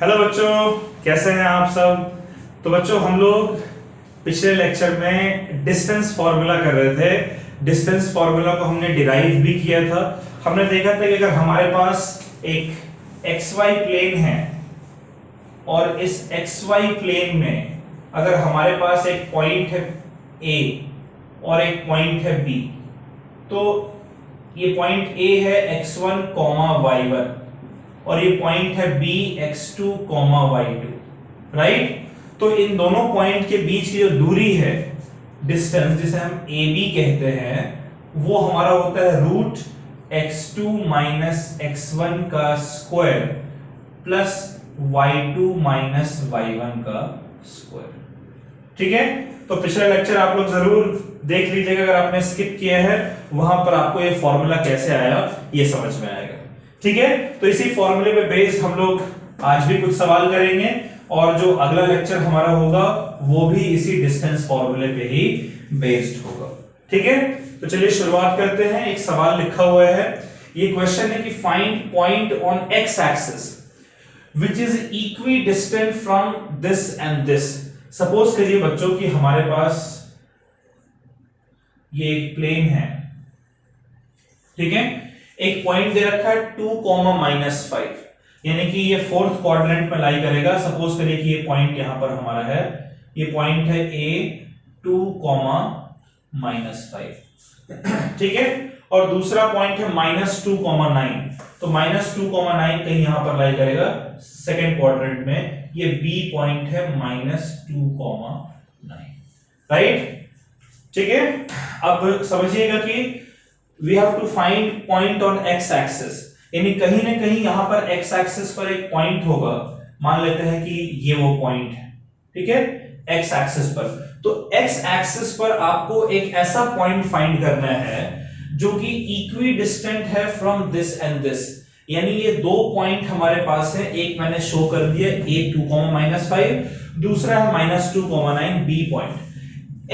Hello बच्चों, कैसे हैं आप सब। तो बच्चों, हम लोग पिछले लेक्चर में डिस्टेंस फॉर्मूला कर रहे थे। डिस्टेंस फॉर्मूला को हमने डिराइव भी किया था। हमने देखा था कि अगर हमारे पास एक एक्स वाई प्लेन है और इस एक्स वाई प्लेन में अगर हमारे पास एक पॉइंट है ए और एक पॉइंट है बी, तो ये पॉइंट ए है x1 y1 और ये पॉइंट है बी x2 y2, राइट। तो इन दोनों पॉइंट के बीच की जो दूरी है, डिस्टेंस, जिसे हम AB कहते हैं, वो हमारा होता है रूट x2 माइनस x1 का square plus y2 minus y1 का स्क्वायर। ठीक है, तो पिछला लेक्चर आप लोग जरूर देख लीजिएगा। अगर आपने स्किप किया है, वहां पर आपको ये फॉर्मूला कैसे आया ये समझ में आएगा। ठीक है, तो इसी फॉर्मूले पे बेस्ड हम लोग आज भी कुछ सवाल करेंगे और जो अगला लेक्चर हमारा होगा वो भी इसी डिस्टेंस फॉर्मूले पे ही बेस्ड होगा। ठीक है, तो चलिए शुरुआत करते हैं। एक सवाल लिखा हुआ है, ये क्वेश्चन है कि find point on x axis which is equidistant from this and this। Suppose करिए बच्चों कि हमारे पास ये एक प्लेन है, ठीक है। एक पॉइंट दे रखा है 2, -5, यानी कि ये फोर्थ क्वाड्रेंट में लाई करेगा। सपोज करिए कि ये पॉइंट यहां पर हमारा है, ये पॉइंट है ए 2, -5, ठीक है। और दूसरा पॉइंट है -2, 9, तो -2, 9 कहीं यहां पर लाई करेगा सेकेंड क्वाड्रेंट में। ये बी पॉइंट है -2, 9, राइट। ठीक है, अब समझिएगा कि we have to find point on x axis, यानी कहीं ना कहीं यहां पर एक्स एक्सिस पर एक पॉइंट होगा। मान लेते हैं कि ये वो पॉइंट है, ठीक है, एक्स एक्सिस पर। तो एक्स एक्सिस पर आपको एक ऐसा पॉइंट फाइंड करना है जो कि इक्विडिस्टेंट है फ्रॉम दिस एंड दिस, यानी ये दो पॉइंट हमारे पास है। एक मैंने शो कर दिया a 2, -5, दूसरा है -2, 9 b पॉइंट।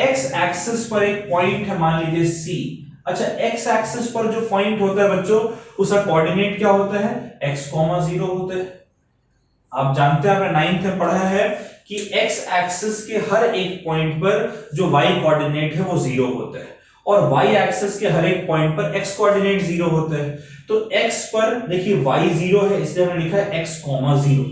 एक्स एक्सिस पर एक पॉइंट है, मान लीजिए c। अच्छा, एक्स एक्सिस पर जो पॉइंट होता है बच्चों, उसका कोऑर्डिनेट क्या होता है? x, 0 होता है। आप जानते हैं, आपने 9th में पढ़ा है कि एक्स एक्सिस के हर एक पॉइंट पर जो y कोऑर्डिनेट है वो 0 होता है और y एक्सिस के हर एक पॉइंट पर x कोऑर्डिनेट 0 होता है। तो x पर देखिए y 0 है, इसलिए हमने लिखा है x, 0।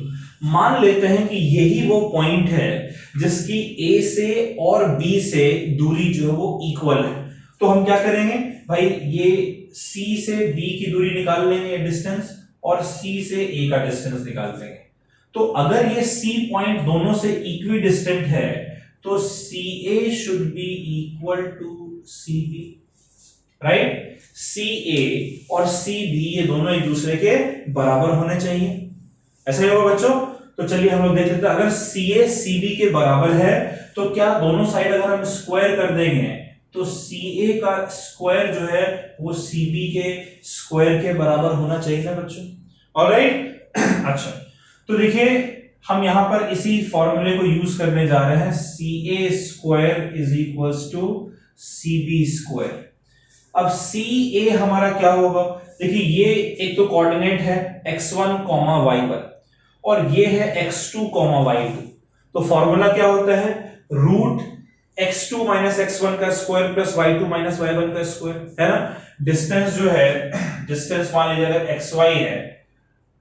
मान लेते हैं कि यही वो पॉइंट है जिसकी a से और b से दूरी जो है वो इक्वल है। तो हम क्या करेंगे भाई, ये c से b की दूरी निकाल लेंगे, डिस्टेंस, और c से a का डिस्टेंस निकाल लेंगे। तो अगर ये c पॉइंट दोनों से इक्विडिस्टेंट है तो CA should be equal to CB, right. CA और CB ये दोनों एक दूसरे के बराबर होने चाहिए, ऐसा ही होगा बच्चों। तो चलिए हम लोग देख लेते हैं, अगर CA CB के बराबर है तो क्या दोनों साइड अगर हम स्क्वायर कर देंगे तो CA का स्क्वायर जो है वो CB के स्क्वायर के बराबर होना चाहिए ना बच्चों, ऑलराइट। अच्छा, तो देखिए हम यहां पर इसी फॉर्मूले को यूज करने जा रहे हैं, CA square is equals to CB square. अब CA हमारा क्या होगा? देखिए ये एक तो कोऑर्डिनेट है x1, y1 और ये है x2, y2। तो फॉर्मूला क्या होता है? रूट x2 माइनस x1 का square plus y2 minus y1 का स्क्वायर, है ना। डिस्टेंस जो है, डिस्टेंस मान लीजिए अगर xy है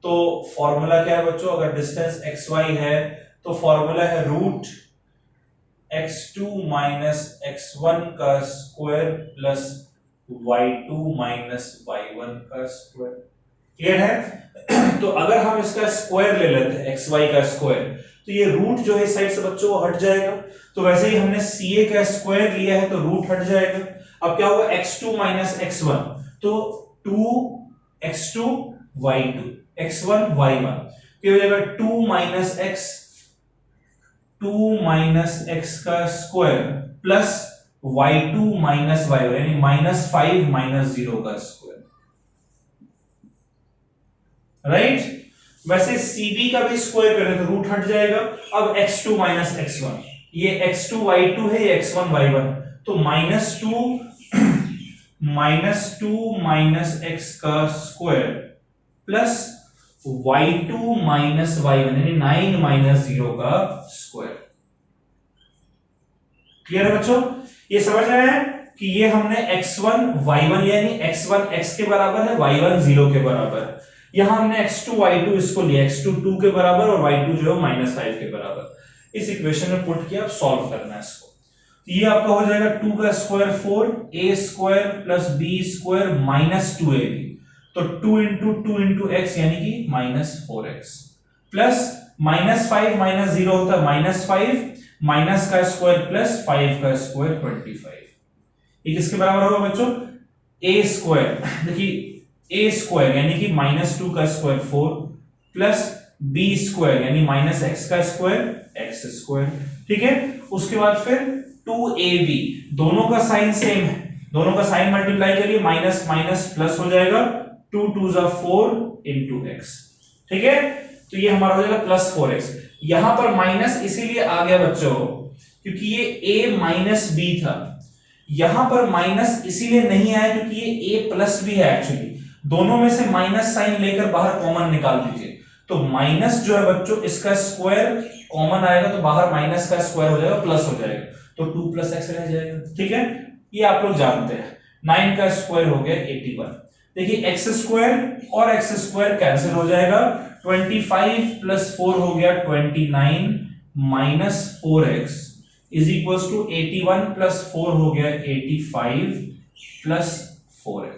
तो फॉर्मूला क्या है बच्चों? अगर डिस्टेंस xy है तो फॉर्मूला है रूट x2 माइनस x1 का square plus y2 minus y1 का स्क्वायर। क्लियर है? तो अगर हम इसका स्क्वायर ले लेते हैं, xy का स्क्वायर, तो ये रूट जो है इस साइड से बच्चों वो हट जाएगा। तो वैसे ही हमने CA का स्क्वायर लिया है तो रूट हट जाएगा। अब क्या होगा? x2 माइनस x1, तो 2x2 y2, x1 y1, क्या हो जाएगा? 2 माइनस x का square plus y2 minus y1, यानी -5 माइनस 0 का स्क्वायर, राइट। वैसे CB का भी स्क्वायर करें तो रूट हट जाएगा। अब x2 माइनस x1, ये x2 y2 है, ये x1 y1, तो -2 माइनस x का square plus y2 minus y1 यानी 9 माइनस 0 का स्क्वायर। क्लियर है बच्चों? ये समझ रहे हैं कि ये हमने x1 y1 यानी x1 x के बराबर है, y1 0 के बराबर है। यहां हमने x2 y2 इसको लिया, x2 2 के बराबर और y2 जो है -5 के बराबर। इस इक्वेशन में पुट किया, अब सॉल्व करना है इसको। तो ये आपका हो जाएगा 2 का square 4 a square plus b square minus 2ab। तो 2 इंटू 2 इंटू एक्स यानी कि -4x प्लस -5 माइनस 0 होता है -5 माइनस का स्क्वायर प्लस 5 का स्क्वायर 25। ये किसके बराबर होगा बच्चों? a स्क्वायर, देखिए a स्क्वायर यानी कि -2 का स्क्वायर 4 प्लस b स्क्वायर यानी -x का स्क्वायर x स्क्वायर। ठीक है, उसके बाद फिर 2ab, दोनों का साइन सेम है, दोनों का साइन मल्टीप्लाई करिए, माइनस माइनस प्लस हो जाएगा, 2 2 जा 4 इंटू एक्स। ठीक है, तो ये हमारा हो जाएगा प्लस 4x। यहां पर माइनस इसीलिए आ गया बच्चों क्योंकि ये a माइनस b था। यहां पर माइनस इसीलिए नहीं आया क्योंकि ये a प्लस b है। एक्चुअली दोनों में से माइनस साइन लेकर बाहर कॉमन निकाल दीजिए, तो माइनस जो है बच्चों इसका स्क्वायर कॉमन आएगा, तो बाहर माइनस का स्क्वायर हो जाएगा प्लस हो जाएगा, तो 2 प्लस x रह जाएगा। ठीक है, ये आप लोग जानते हैं। 9 का स्क्वायर हो गया 81। देखिए x स्क्वायर और x स्क्वायर कैंसिल हो जाएगा, 25 प्लस 4 हो गया 29 minus 4x is equal to 81 plus 4 हो गया 85 प्लस 4x।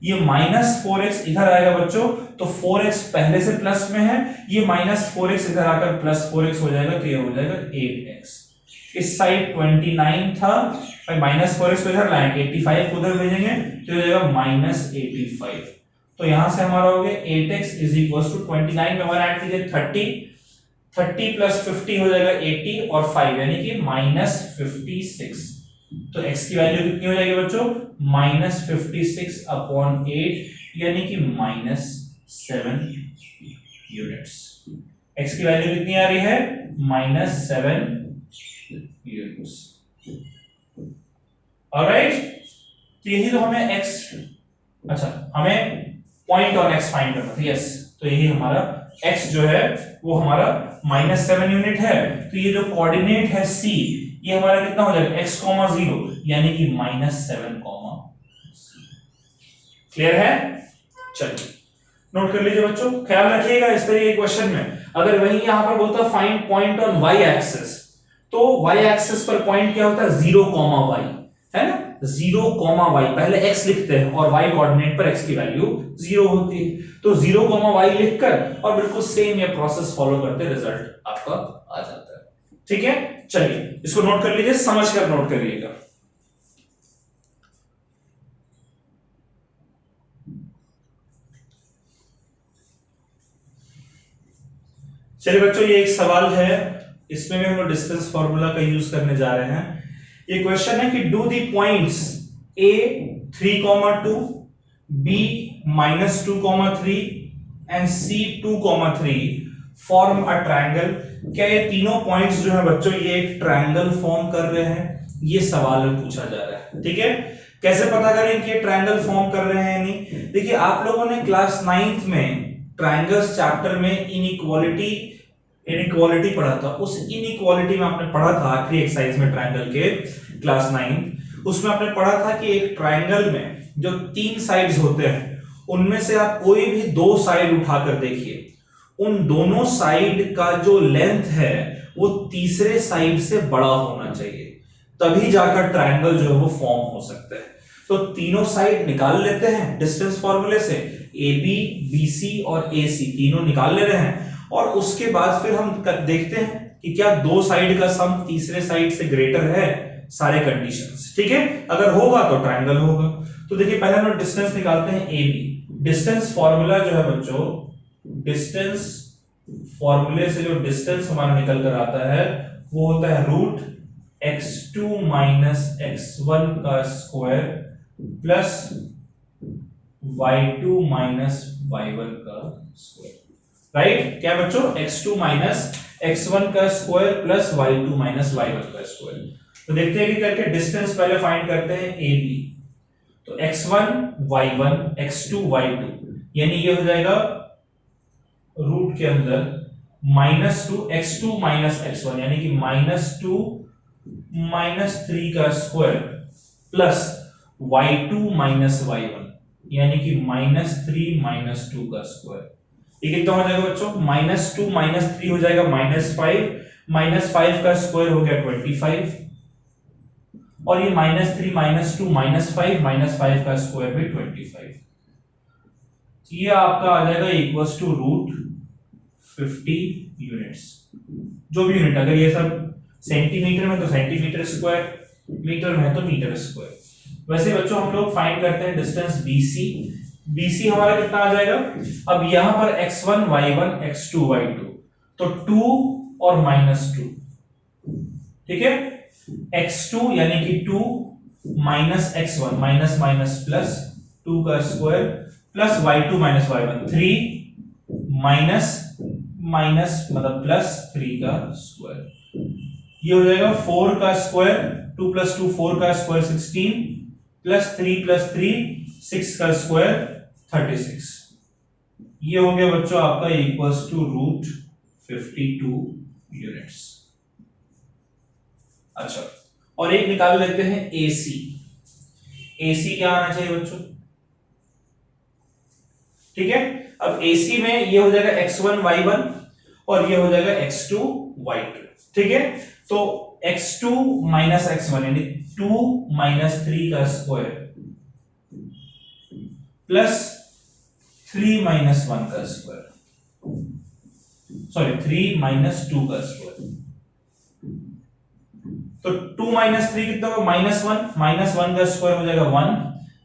ये माइनस 4x इधर आएगा बच्चों, तो 4x पहले से प्लस में है, ये माइनस 4x इधर आकर प्लस 4x हो जाएगा, तो ये हो जाएगा 8x। इस साइड 29 था, माइनस 4x को इधर लाएंगे, 85 को उधर भेजेंगे, तो हो जाएगा -85। तो यहां से हमारा हो गया 8x इज इक्वल टू 29 में 1 ऐड कीजिए 30 प्लस 50 हो जाएगा 80 और 5 यानी कि -56। तो x की वैल्यू कितनी हो जाएगी बच्चों? -56 अपॉन 8 यानी कि -7 यूनिट्स। x की वैल्यू कितनी आ रही है? -7 यूनिट्स। ऑलराइट, तो यही तो हमें x, अच्छा हमें पॉइंट ऑन x फाइंड करना था। यस, तो यही हमारा x जो है वो हमारा -7 यूनिट है। तो ये जो कोऑर्डिनेट है c, ये हमारा कितना हो जाएगा? x, 0 यानी कि -7, क्लियर है? चलिए नोट कर लीजिए बच्चों, ख्याल रखिएगा इस तरह के क्वेश्चन में अगर वही यहां पर बोलता find point on y axis, तो y एक्सिस पर पॉइंट क्या होता है? 0, y है ना, 0, y पहले x लिखते हैं और y कोऑर्डिनेट पर x की वैल्यू 0 होती है, तो 0, y लिखकर और बिल्कुल सेम ये प्रोसेस फॉलो करते रिजल्ट आपका आ जाता है। ठीक है, चलिए इसको नोट कर लीजिए, समझकर नोट करिएगा। चलिए बच्चों, ये एक सवाल है, इसमें भी हम लोग डिस्टेंस फार्मूला का यूज करने जा रहे हैं। ये क्वेश्चन है कि do the points a 3,2 b -2,3 and c 2,3 form a triangle. क्या ये तीनों पॉइंट्स जो है बच्चों ये एक ट्रायंगल फॉर्म कर रहे हैं? ये सवाल में पूछा जा रहा है। ठीक है, कैसे पता करें कि ये ट्रायंगल फॉर्म कर रहे हैं या नहीं? देखिए आप लोगों ने क्लास 9th में ट्रायंगल्स चैप्टर में इनइक्वालिटी पढ़ा था। उस इनइक्वालिटी में आपने पढ़ा था आखिरी एक्सरसाइज में ट्रायंगल के, क्लास 9 उसमें आपने पढ़ा था कि एक ट्रायंगल में जो 3 साइड्स होते हैं उनमें से आप कोई भी 2 साइड उठाकर देखिए, उन दोनों साइड का जो लेंथ है वो तीसरे साइड से बड़ा होना चाहिए, तभी जाकर ट्रायंगल जो है वो फॉर्म हो सकता है। तो तीनों साइड निकाल लेते हैं डिस्टेंस फॉर्मूले से, AB, BC और AC तीनों निकाल ले रहे हैं, और उसके बाद फिर हम देखते हैं कि क्या 2 साइड का सम तीसरे साइड से ग्रेटर है, सारे कंडीशंस। ठीक है, अगर होगा तो ट्रायंगल होगा। तो देखिए पहले हम डिस्टेंस निकालते हैं AB। डिस्टेंस फॉर्मूला जो है बच्चों, डिस्टेंस फॉर्मूले से जो डिस्टेंस हमारा निकल कर आता है वो होता है √x2 - x1 का स्क्वायर प्लस y2 - y1 का स्क्वायर। राइट, क्या बच्चों? x2 - x1 का स्क्वायर प्लस y2 - y1 का स्क्वायर। तो देखते हैं कि करके डिस्टेंस पहले फाइंड करते हैं AB। तो x1 y1 x2 y2 यानी ये हो जाएगा रूट के अंदर -2 x2 माइनस x1 यानी कि -2 -3 का square plus y2 minus y1 यानी कि -3 -2 का स्क्वायर। ये कितना हो जाएगा बच्चों? -2 -3 हो जाएगा -5 -5 का स्क्वायर हो गया 25 और ये -3 -2 -5 का स्क्वायर भी 25। ये आपका आ जाएगा इक्वल्स टू √50 यूनिट्स। जो भी यूनिट, अगर ये सब सेंटीमीटर में तो सेंटीमीटर स्क्वायर, मीटर में तो मीटर स्क्वायर। वैसे बच्चों हम लोग फाइंड करते हैं डिस्टेंस BC। BC हमारा कितना आ जाएगा? अब यहां पर x1 y1 x2 y2 तो 2 और -2, ठीक है। x2 यानी कि 2 minus x1 minus minus plus 2 का square plus y2 minus y1 3 minus minus मतलब प्लस 3 का स्क्वायर। ये हो जाएगा 4 का स्क्वायर, 2 + 2 4 का स्क्वायर 16 प्लस 3 + 3 6 का स्क्वायर 36। ये हो गया बच्चों आपका इक्वल्स टू √52 यूनिट्स। अच्छा, और एक निकाल लेते हैं AC। AC क्या आना चाहिए बच्चों? ठीक है, अब AC में ये हो जाएगा x1 y1 और ये हो जाएगा x2 y2, ठीक है। तो x2 माइनस x1 यानी 2 - 3 का स्क्वायर प्लस 3 - 1 का स्क्वायर, सॉरी 3 - 2 का स्क्वायर। तो 2 - 3 कितना होगा? -1 -1 का स्क्वायर हो जाएगा 1,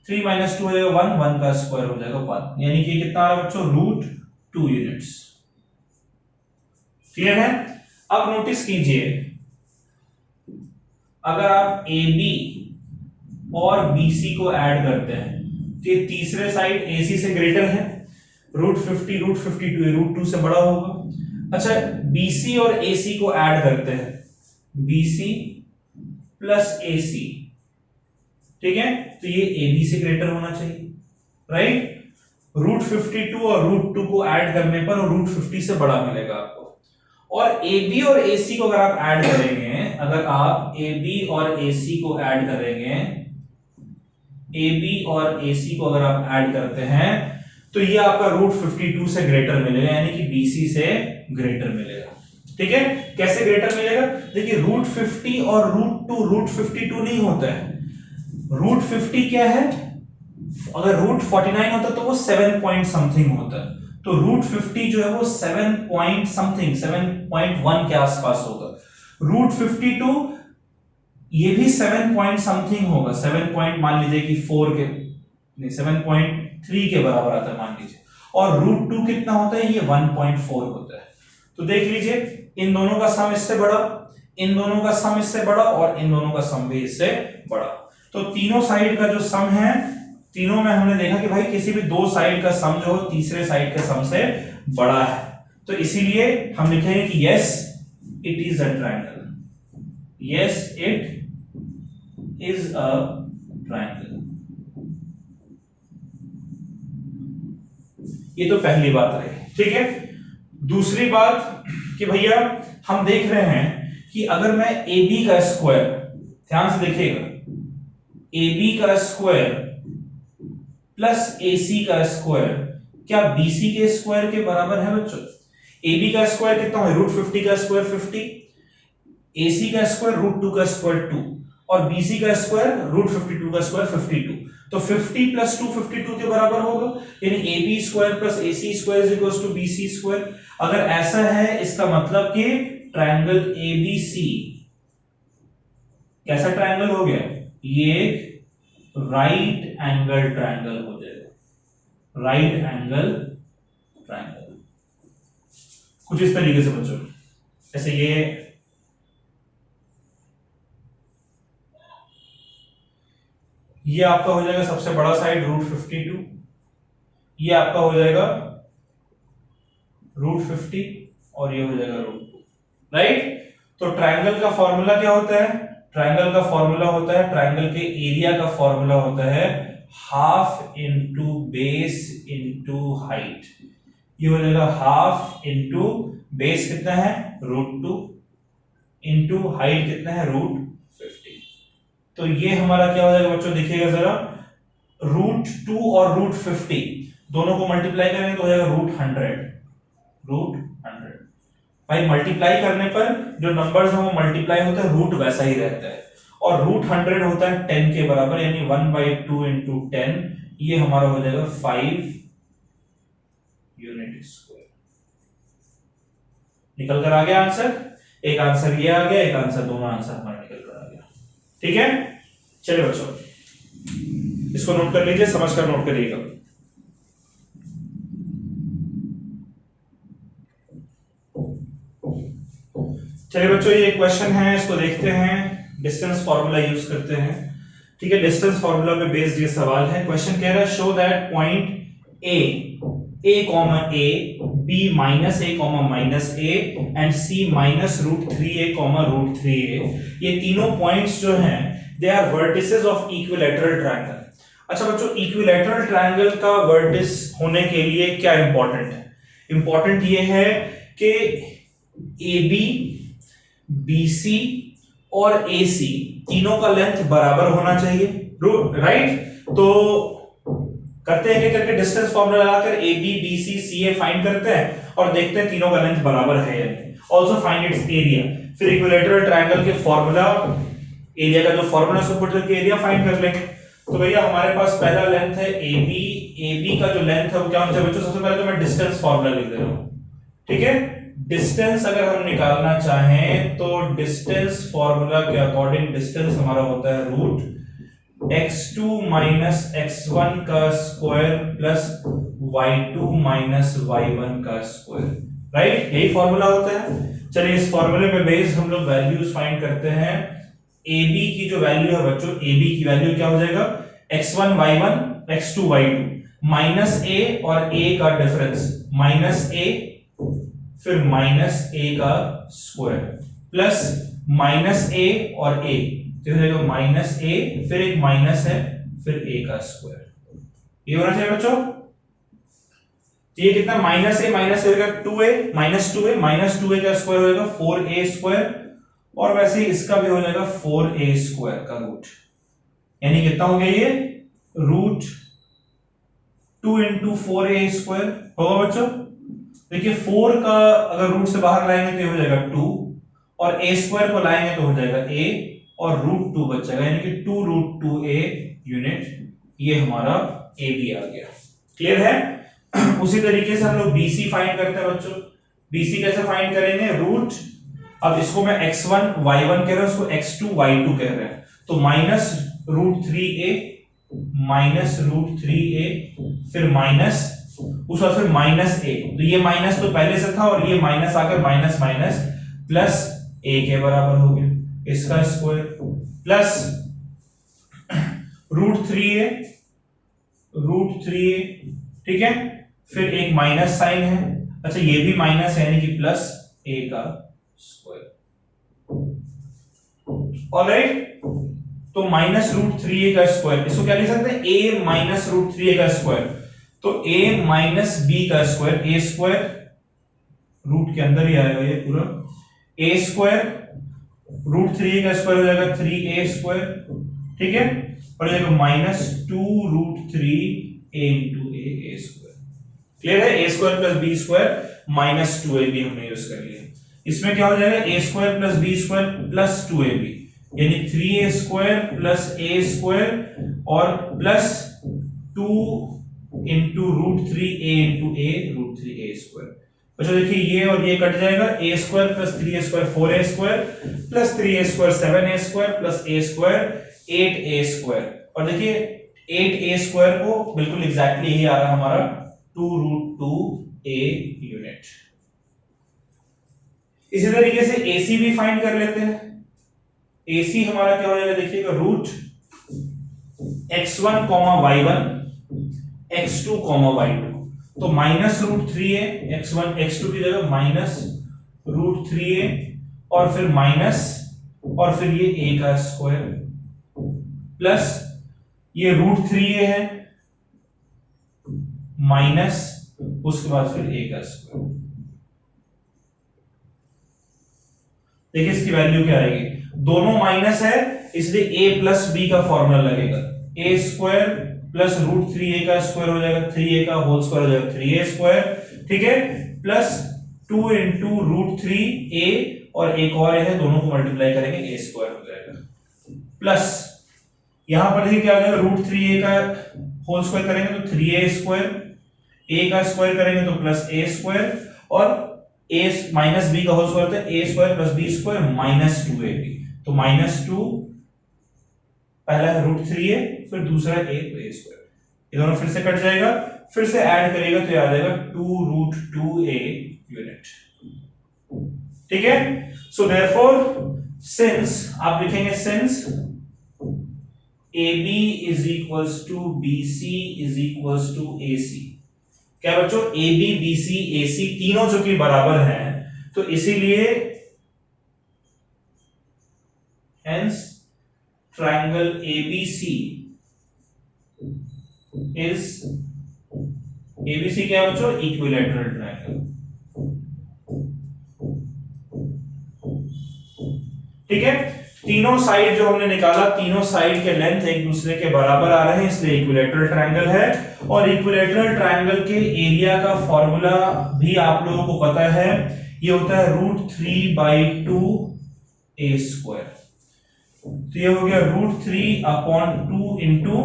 3 - 2 हो जाएगा 1, 1 का स्क्वायर हो जाएगा 1, यानी कि कितना आ रहा है बच्चों? √2 यूनिट्स। क्लियर है? अब नोटिस कीजिए, अगर आप AB और BC को ऐड करते हैं तो ये तीसरे साइड AC से ग्रेटर है, √50 √52 √2 से बड़ा होगा। अच्छा, BC और AC को ऐड करते हैं, BC प्लस AC, ठीक है, तो ये AB से ग्रेटर होना चाहिए, राइट। √52 और √2 को ऐड करने पर √50 से बड़ा मिलेगा आपको। और AB और AC को अगर आप ऐड करेंगे, अगर आप AB और AC को ऐड करेंगे, AB और AC को अगर आप ऐड करते हैं तो ये आपका √52 से ग्रेटर मिलेगा, यानी कि BC से ग्रेटर मिलेगा, ठीक है। कैसे ग्रेटर मिलेगा? देखिए √50 और √52 नहीं होता है। √50 क्या है? अगर √49 होता तो वो 7 पॉइंट समथिंग होता है, तो √50 जो है वो 7 पॉइंट समथिंग 7.1 के आसपास होगा। √52 ये भी 7 पॉइंट समथिंग होगा, 7 पॉइंट मान लीजिए कि 4 के नहीं 7.3 के बराबर आता है मान लीजिए। और √2 कितना होता है? ये 1.4 होता है। तो देख लीजिए, इन दोनों का सम इससे बड़ा, इन दोनों का सम इससे बड़ा और इन दोनों का सम भी इससे बड़ा। तो तीनों साइड का जो सम है, तीनों में हमने देखा कि भाई किसी भी दो साइड का सम जो हो तीसरे साइड के सम से बड़ा है, तो इसीलिए हम लिखेंगे कि yes it is a triangle, yes it is a triangle. ये तो पहली बात रही, ठीक है। दूसरी बात कि भैया हम देख रहे हैं कि अगर मैं AB का स्क्वायर, ध्यान से देखिएगा, AB का स्क्वायर प्लस AC का स्क्वायर क्या BC के स्क्वायर के बराबर है बच्चों? AB का स्क्वायर कितना है? √50 का स्क्वायर 50, AC का स्क्वायर √2 का स्क्वायर 2 और BC का स्क्वायर √52 का स्क्वायर 52। तो 50 + 2 52 के बराबर होगा, यानी AB square plus AC square is equal to BC square. अगर ऐसा है इसका मतलब कि ट्रायंगल ABC कैसा ट्रायंगल हो गया? ये राइट एंगल ट्रायंगल हो जाएगा, राइट एंगल ट्रायंगल। कुछ इस तरीके से बच्चों, जैसे ये आपका हो जाएगा सबसे बड़ा साइड √52, ये आपका हो जाएगा √50 और ये हो जाएगा √2, राइट। तो ट्रायंगल का फॉर्मूला क्या होता है? ट्रायंगल का फॉर्मूला होता है, ट्रायंगल के एरिया का फॉर्मूला होता है ½ × बेस × हाइट। ये हो जाएगा हाफ इंटू बेस कितना है √2 इंटू हाइट कितना है √50। तो ये हमारा क्या हो जाएगा बच्चों, देखिएगा जरा, √2 और √50 दोनों को मल्टीप्लाई करेंगे तो हो जाएगा √100। भाई मल्टीप्लाई करने पर जो नंबर्स हैं वो मल्टीप्लाई होता है, रूट वैसा ही रहता है, और √100 होता है 10 के बराबर, यानी 1/2 इंटू 10, ये हमारा हो जाएगा 5 यूनिट स्क्वायर। निकल कर आ गया आंसर, एक आंसर ये आ गया, एक आंसर, दोनों आंसर हमारा निकल कर आ गया। ठीक है, चलिए बच्चों इसको नोट कर लीजिए, समझ कर नोट करिएगा। चलिए बच्चों ये क्वेश्चन है, इसको देखते हैं, डिस्टेंस फार्मूला यूज करते हैं। ठीक है, डिस्टेंस फार्मूला पे बेस्ड ये सवाल है। क्वेश्चन कह रहा है show that point a b minus a minus a and c minus √3a √3a, ये तीनों पॉइंट्स जो हैं they are vertices of equilateral triangle. अच्छा बच्चों, इक्विलैटरल ट्रायंगल का वर्टिस होने के लिए क्या इंपॉर्टेंट है? इंपॉर्टेंट ये है कि AB, BC और AC तीनों का लेंथ बराबर होना चाहिए, राइट? तो करते हैं क्या, करके डिस्टेंस फार्मूला लगाकर AB, BC, CA फाइंड करते हैं और देखते हैं तीनों का लेंथ बराबर है या नहीं। आल्सो फाइंड इट्स एरिया, फिर इक्विलैटरल ट्रायंगल के फार्मूला, एरिया का जो फार्मूला उसको पुट करके एरिया फाइंड कर लेंगे। तो भैया हमारे पास पहला लेंथ है AB का जो लेंथ है वो क्या होना चाहिए बच्चों? सबसे पहले तो मैं डिस्टेंस फार्मूला लिख दे रहा हूं। ठीक है, डिस्टेंस अगर हम निकालना चाहें तो डिस्टेंस फार्मूला के अकॉर्डिंग डिस्टेंस हमारा होता है √x2 माइनस x1 का square plus y2 minus y1 का स्क्वायर, राइट? यही फार्मूला होता है। चलिए इस फार्मूले पे बेस्ड हम लोग वैल्यूज फाइंड करते हैं। AB की जो वैल्यू है बच्चों, AB की वैल्यू क्या हो जाएगा? x1 y1 x2 y2 minus a और a का डिफरेंस माइनस a, फिर माइनस a का स्क्वायर प्लस माइनस a और a, तो हो जाएगा माइनस a, फिर एक माइनस है, फिर a का स्क्वायर। ये होना चाहिए बच्चों। तो ये कितना, माइनस a होगा 2a, माइनस 2a का स्क्वायर हो जाएगा 4a स्क्वायर, और वैसे ही इसका भी हो जाएगा 4a स्क्वायर का रूट, यानी कितना हो गया ये √2 इंटू 4a स्क्वायर होगा बच्चों। देखिए 4 का अगर रूट से बाहर लाएंगे तो ये हो जाएगा 2, और a स्क्वायर को लाएंगे तो हो जाएगा a, और √2 बच जाएगा, यानी कि 2√2a यूनिट, ये हमारा AB आ गया। क्लियर है? उसी तरीके से हम लोग BC फाइंड करते हैं बच्चों। BC कैसे फाइंड करेंगे? रूट, अब इसको मैं x1 y1 कह रहा हूं, इसको x2 y2 कह रहे हैं, तो माइनस √3a, फिर माइनस, उसका फिर माइनस a, तो ये माइनस तो पहले से था और ये माइनस आकर माइनस माइनस प्लस a के बराबर हो गया, इसका स्क्वायर प्लस √3a, ठीक है, फिर एक माइनस साइन है, अच्छा ये भी माइनस है यानी कि प्लस a का स्क्वायर। ऑलराइट, तो माइनस √3a का स्क्वायर, इसको क्या लिख सकते हैं? a माइनस √3a का स्क्वायर, तो a माइनस b का स्क्वायर, a स्क्वायर रूट के अंदर ही आएगा ये पूरा, a स्क्वायर √3a का स्क्वायर हो जाएगा 3a स्क्वायर, ठीक है, और जाएगा minus 2√3a into a square. Clear है? a square plus b square minus 2ab हमने यूज कर लिया। इसमें क्या हो जाएगा? a square plus b square plus 2ab, यानी 3a square plus a square और plus 2 into √3a into a √3a square. अच्छा देखिए ये और ये कट जाएगा, a square plus 3a square 4a square plus 3a square 7a square plus a square 8a square, और देखिए 8a स्क्वायर को बिल्कुल एग्जैक्टली ही आ रहा है हमारा 2√2a यूनिट। इसी तरीके से AC भी फाइंड कर लेते हैं। AC हमारा क्या हो जाएगा? देखिएगा √x1 y1 x2 y2, तो माइनस √3a, x1 x2 की जगह माइनस √3a, और फिर माइनस, और फिर ये a का स्क्वायर प्लस ये √3a है, माइनस उसके बाद फिर a का स्क्वायर। देखिए इसकी वैल्यू क्या आएगी, दोनों माइनस है इसलिए a प्लस बी का फॉर्मूला लगेगा, a square plus root 3a का स्क्वायर हो जाएगा, 3a का होल स्क्वायर हो जाएगा 3a स्क्वायर, ठीक है, प्लस 2 इंटू रूट 3a और एक और है, दोनों को मल्टीप्लाई करेंगे a स्क्वायर हो जाएगा, प्लस यहां पर देखिए क्या हो जाएगा, रूट 3a का होल स्क्वायर करेंगे तो 3a स्क्वायर, a का स्क्वायर करेंगे तो प्लस a स्क्वायर, और a माइनस b का होल स्क्वायर तो a square plus b square minus 2ab, तो माइनस 2 पहला है रूट 3a, फिर दूसरा a तो a स्क्वायर, ये दोनों फिर से कट जाएगा, फिर से ऐड करिएगा तो आ जाएगा 2 रूट 2a यूनिट, ठीक है। सो देयरफॉर सिंस आप लिखेंगे since AB is equals to BC is equals to AC, क्या बच्चों AB BC AC तीनों जो कि बराबर हैं, तो इसीलिए हेंस ट्रायंगल ABC क्या है बच्चों, इक्विलैटरल ट्रायंगल, ठीक है। तीनों साइड जो हमने निकाला, तीनों साइड के लेंथ एक दूसरे के बराबर आ रहे हैं, इसलिए इक्विलैटरल ट्रायंगल है, और इक्विलैटरल ट्रायंगल के एरिया का फॉर्मूला भी आप लोगों को पता है, ये होता है रूट 3/2 a स्क्वायर, तो ये हो गया root 3/2 into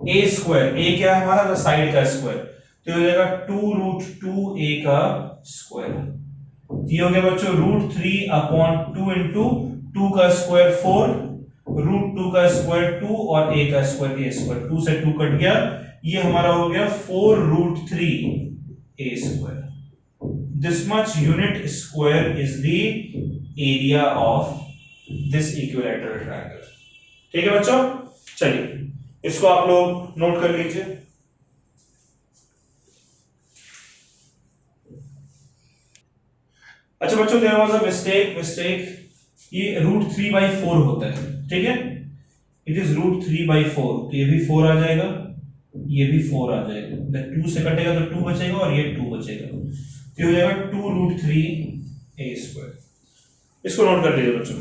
a square, a क्या है हमारा, साइड का स्क्वायर, तो हो जाएगा 2 रूट 2a का स्क्वायर, ये हो गया बच्चों रूट 3/2 इंटू 2 का स्क्वायर 4, रूट 2 का स्क्वायर 2 और a का स्क्वायर a स्क्वायर, 2 से 2 कट गया, ये हमारा हो गया 4 root 3 a square, this much unit square is the area of this equilateral triangle, ठीक है बच्चों। चलिए इसको आप लोग नोट कर लीजिए। अच्छा बच्चों देयर वाज अ मिस्टेक, ये रूट 3/4 होता है, ठीक है, इट इज रूट 3/4, तो ये भी 4 आ जाएगा, ये भी 4 आ जाएगा, जब 2 से कटेगा तो 2 बचेगा और ये 2 बचेगा, तो हो जाएगा 2 रूट 3 a स्क्वायर, इसको नोट कर लीजिए बच्चों।